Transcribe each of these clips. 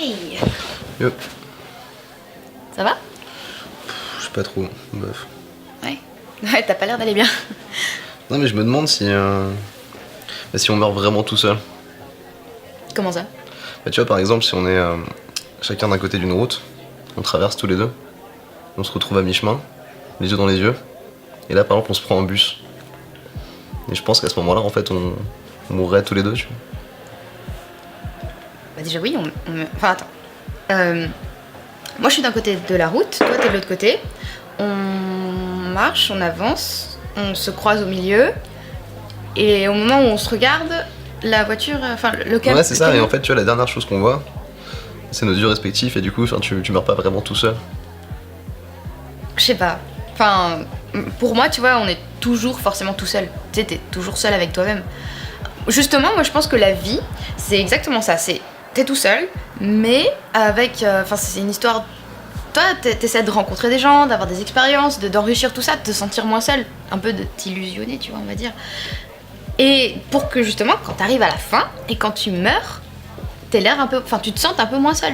Hey, Yo, ça va? je sais pas trop, bof. Ouais. Ouais, t'as pas l'air d'aller bien. Non mais je me demande si on meurt vraiment tout seul. Comment ça? Bah, tu vois par exemple si on est chacun d'un côté d'une route, on traverse tous les deux, on se retrouve à mi-chemin, les yeux dans les yeux, et là par exemple on se prend un bus. Et je pense qu'à ce moment-là en fait on mourrait tous les deux, tu vois. Bah déjà oui, Enfin attends. Moi je suis d'un côté de la route, toi t'es de l'autre côté. On marche, on avance, on se croise au milieu. Et au moment où on se regarde, la voiture, enfin le camion... Ouais c'est ça, et en fait tu vois la dernière chose qu'on voit, c'est nos yeux respectifs et du coup tu meurs pas vraiment tout seul. Je sais pas. Enfin, pour moi, tu vois, on est toujours forcément tout seul. Tu sais, t'es toujours seul avec toi-même. Justement, moi, je pense que la vie, c'est exactement ça. C'est t'es tout seul, mais avec. Enfin, c'est une histoire. Toi, t'essaies de rencontrer des gens, d'avoir des expériences, d'enrichir tout ça, de te sentir moins seul, un peu de t'illusionner, tu vois, on va dire. Et pour que justement, quand t'arrives à la fin et quand tu meurs, t'aies l'air un peu. Enfin, tu te sens un peu moins seul.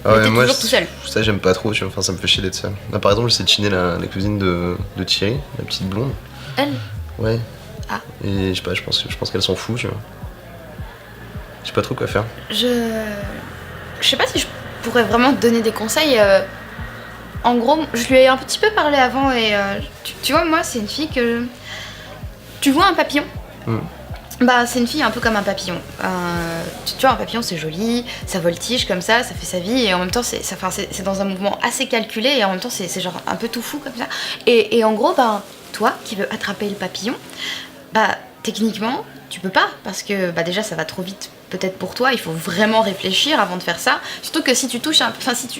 Ah Mais ouais, t'es moi toujours tout seul. ça j'aime pas trop, tu vois, enfin ça me fait chier d'être seul. Là par exemple j'essaie de chiner la cousine de Thierry, la petite blonde. Elle. Ouais. Ah. Et je sais pas, je pense qu'elle s'en fout, tu vois. Je sais pas trop quoi faire. Je sais pas si je pourrais vraiment te donner des conseils. En gros, je lui ai un petit peu parlé avant et tu vois, moi, c'est une fille que... Tu vois un papillon? Bah, c'est une fille un peu comme un papillon. Tu vois, un papillon, c'est joli, ça voltige comme ça fait sa vie et en même temps, c'est dans un mouvement assez calculé et en même temps, c'est genre un peu tout fou comme ça. Et en gros, bah, toi qui veux attraper le papillon, bah, techniquement, tu peux pas parce que bah, déjà, ça va trop vite. Peut-être pour toi, il faut vraiment réfléchir avant de faire ça. Surtout que si tu touches,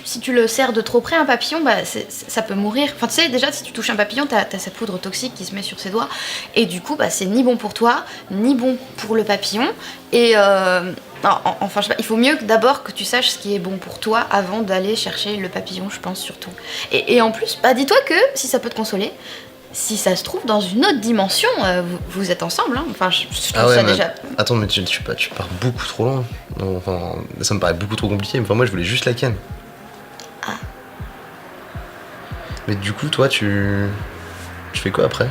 si tu le serres de trop près un papillon, bah ça peut mourir. Enfin, tu sais, déjà, si tu touches un papillon, t'as cette poudre toxique qui se met sur ses doigts. Et du coup, bah c'est ni bon pour toi, ni bon pour le papillon. Et enfin, je sais pas, il faut mieux d'abord que tu saches ce qui est bon pour toi avant d'aller chercher le papillon, je pense surtout. Et en plus, bah dis-toi que si ça peut te consoler, si ça se trouve dans une autre dimension, vous êtes ensemble, hein. Enfin, je trouve ça déjà. Attends, mais tu pars beaucoup trop loin. Non, enfin, ça me paraît beaucoup trop compliqué. Enfin, moi, je voulais juste la ken. Ah. Mais du coup, toi, tu fais quoi après?